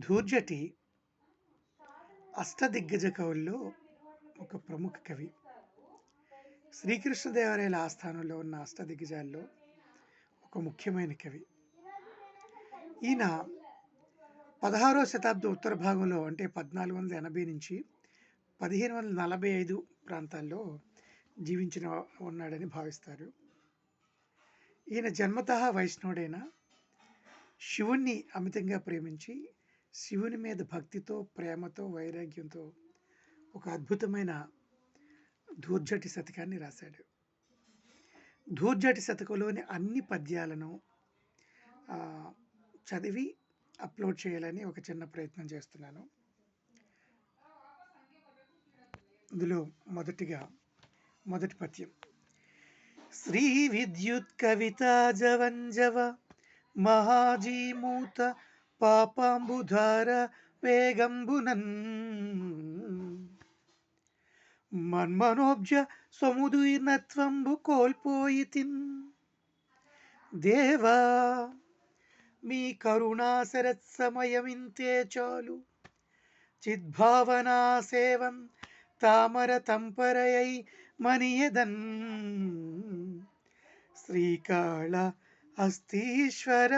ధూర్జటి అష్టదిగ్గజ కవుల్లో ఒక ప్రముఖ కవి. శ్రీకృష్ణదేవరాయల ఆస్థానంలో ఉన్న అష్టదిగ్గజాల్లో ఒక ముఖ్యమైన కవి. ఈయన 16వ శతాబ్దం ఉత్తర భాగంలో అంటే 1480 నుంచి 1545 ప్రాంతాల్లో ఉన్నాడని భావిస్తారు. ఈయన జన్మతః వైష్ణవుడైన శివుణ్ణి అమితంగా ప్రేమించి శివుని మీద భక్తితో, ప్రేమతో, వైరాగ్యంతో ఒక అద్భుతమైన ధూర్జటి శతకాన్ని రాశాడు. ధూర్జటి శతకంలోని అన్ని పద్యాలను చదివి అప్లోడ్ చేయాలని ఒక చిన్న ప్రయత్నం చేస్తున్నాను. ఇందులో మొదటి పద్యం. శ్రీ విద్యుత్ కవితా జవంజవ మహాజీమూత పాపాంబుధార వేగంబునన్ మన్మనోబ్జ సముదీర్ణత్వంబు కోల్పోయితిన్ దేవా మీ కరుణా శరత్సమయమింతే చాలు చిద్భావనా సేవం తామర తంపరయై మనియదన్ శ్రీకాళ హస్తీశ్వర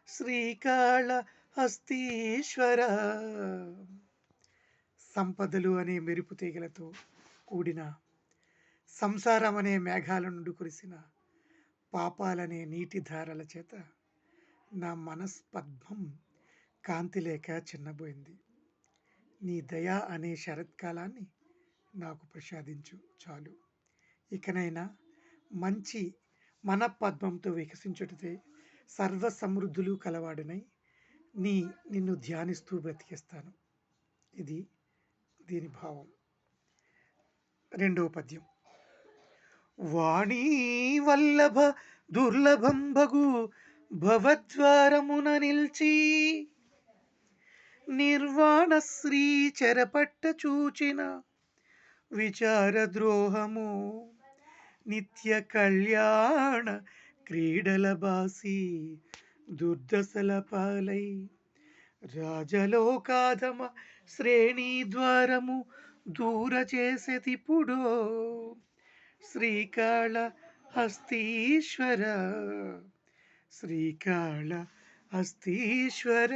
శ్రీకాళ హస్తీశ్వర. సంపదలు అనే మెరుపు తీగలతో కూడిన, సంసారం అనే మేఘాల నుండి కురిసిన, పాపాలనే నీటి ధారల చేత నా మనస్పద్మం కాంతి లేక చిన్నబోయింది. నీ దయా అనే శరత్కాలాన్ని నాకు ప్రసాదించు చాలు. ఇకనైనా మంచి మనపద్మంతో వికసించుటతే సర్వ సమృద్ధులు కలవాడనై నిన్ను ధ్యానిస్తూ బ్రతికిస్తాను. ఇది దీని భావం. రెండవ పద్యం. వాణీ వల్లభ దుర్లభం భగు భవద్వారమున నిల్చి నిర్వాణ శ్రీ చెరపట్ట చూచిన విచార ద్రోహము నిత్య కళ్యాణ క్రీడల బాసి దుర్దశల పాలై రాజలోకాధమ శ్రేణి ద్వారము దూర చేసేతిప్పుడు శ్రీకాళ హస్తీశ్వర శ్రీకాళ హస్తీశ్వర.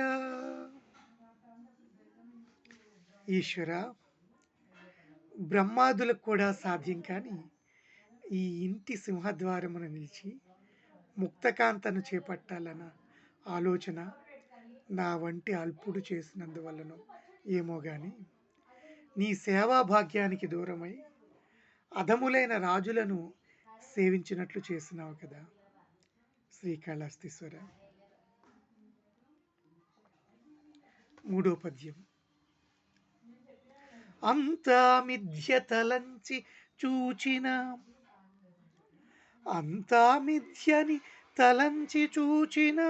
ఈశ్వర, బ్రహ్మాదులకు కూడా సాధ్యం కాని ఈ ఇంటి సింహద్వారమును నిలిచి ముక్తకాంతను చేపట్టాలన్న ఆలోచన నా వంటి అల్పుడు చేసినందువల్లనో ఏమో గాని నీ సేవా భాగ్యానికి దూరమై అధములైన రాజులను సేవించినట్లు చేసినావు కదా శ్రీకాళహస్తీశ్వర. మూడో పద్యం. అంతా మిథ్య తలంచి చూచిన అంతా మిథ్యని తలంచి చూచిన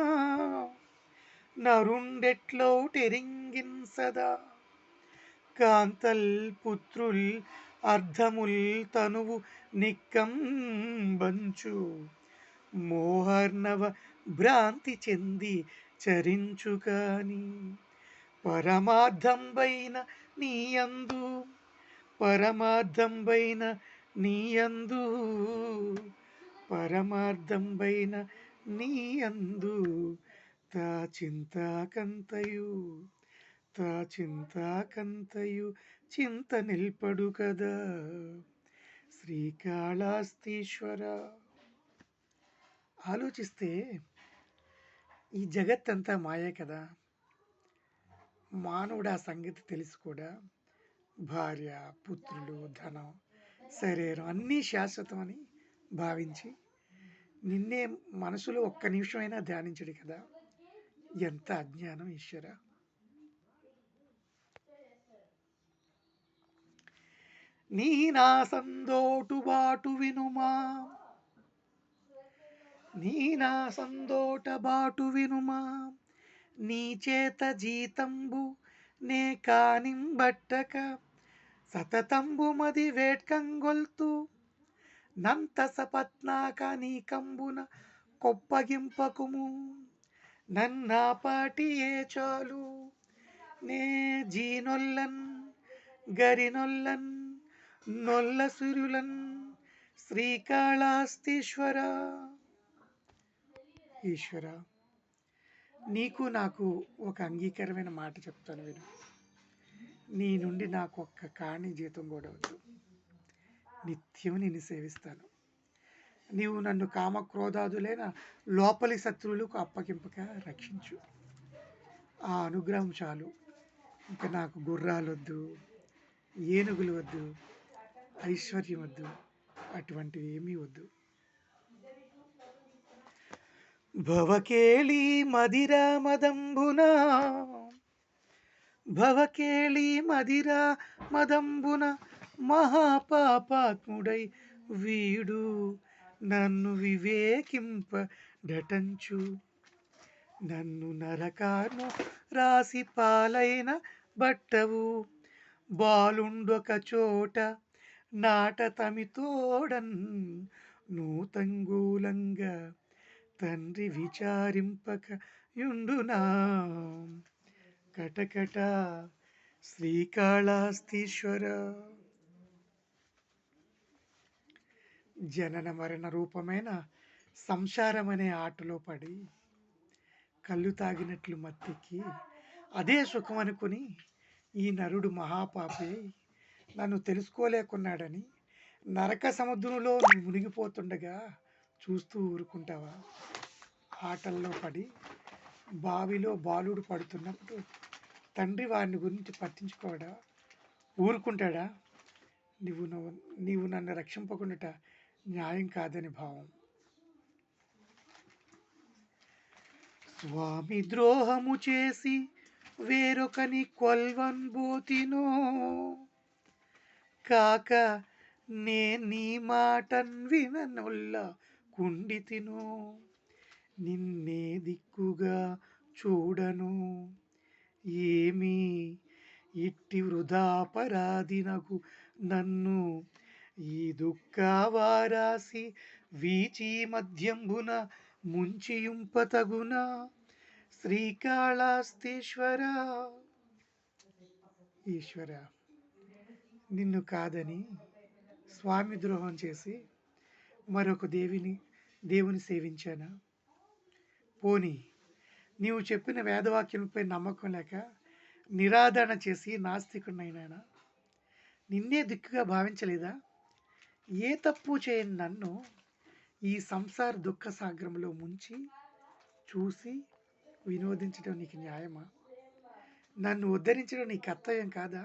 నరుండెట్లో టెరింగిన్ సదా కాంతల్ పుత్రుల్ అర్ధముల్ తనువు నిక్కంబంచు మోహర్ణవ భ్రాంతి చెంది చరించుకాని పరమార్థంబైన నీయందు పరమార్థంబైన నీయందు పరమార్థంబైన నీయందు తా చింతాకంతయు చింత నిల్పడు కదా శ్రీకాళహస్తీశ్వర. ఆలోచిస్తే ఈ జగత్తంతా మాయే కదా. మానవుడు ఆ సంగతి తెలిసి కూడా భార్య, పుత్రులు, ధనం, శరీరం అన్నీ శాశ్వతమని భావించి నిన్నే మనసులో ఒక్క నిమిషమైనా ధ్యానించడు కదా. ఎంత అజ్ఞానం ఈశ్వర. నీ నా సందోటు బాటు వినుమా నీ నా సందోట బాటు వినుమా నీ చేత జీతంబు నే కానింబట్టక సతతంబు మది వేట్కంగొల్తు నంత సపత్నాక నీ కంబున కొప్పగింపకుము నన్నాపాటియే చాలు నే జీనొల్లన్ గరినొల్లన్ నొల్ల సురులన్ శ్రీకాళహస్తీశ్వర. ఈశ్వర, నీకు నాకు ఒక అంగీకారమైన మాట చెప్తాను విను. నీ నుండి నాకు ఒక్క కాణి జీతం కూడా వద్దు. నిత్యం నిన్ను సేవిస్తాను. నీవు నన్ను కామక్రోధాదులైన లోపలి శత్రువులకు అప్పగింపక రక్షించు. ఆ అనుగ్రహం చాలు. ఇంకా నాకు గుర్రాలు వద్దు, ఏనుగులు వద్దు, ఐశ్వర్యం వద్దు, అటువంటివి ఏమీ వద్దు. భవకేళి మదిరా మదంబున, భవకేళి మదిరా మదంబున మహాపాపాత్ముడై వీడు నన్ను వివేకింప డటంచు. నన్ను నరకాను రాసి పాలైన బట్టవు బాలుండొక చోట నాట తమితోడన్ నూతంగూలంగా తండ్రి విచారింపక యుండునా. కటకట శ్రీకాళహస్తీశ్వర. జనన మరణ రూపమైన సంసారం అనే ఆటలో పడి కళ్ళు తాగినట్లు మత్తెక్కి అదే సుఖం అనుకుని ఈ నరుడు మహాపాపి నన్ను తెలుసుకోలేకున్నాడని నరక సముద్రంలో నువ్వు మునిగిపోతుండగా చూస్తూ ఊరుకుంటావా? ఆటల్లో పడి బావిలో బాలుడు పడుతున్నప్పుడు తండ్రి వారిని గురించి పట్టించుకోవడా? ఊరుకుంటాడా? నీవు నన్ను రక్షింపకుండా న్యాయం కాదని భావం. స్వామి ద్రోహము చేసి వేరొకని కొల్వన్బోతినో కాక నే నీ మాటన్ విననొల్ల కుండితినో. నిన్నే దిక్కుగా చూడను ఏమి ఇట్టి వృధాపరాధినగు నన్ను ఈ దుఃఖవారాసి వీచి మధ్యంబున ముంచియుంపతగున. శ్రీకాళహస్తీశ్వర. ఈశ్వర, నిన్ను కాదని స్వామి ద్రోహం చేసి మరొక దేవుని సేవించానా? పోనీ నీవు చెప్పిన వేదవాక్యంపై నమ్మకం లేక నిరాదరణ చేసి నాస్తికుడినైనా నిన్నే దిక్కుగా భావించలేదా? ఏ తప్పు చేయని నన్ను ఈ సంసార దుఃఖ సాగరంలో ముంచి చూసి వినోదించడం నీకు న్యాయమా? నన్ను ఉద్ధరించడం నీ కర్తవ్యం కాదా?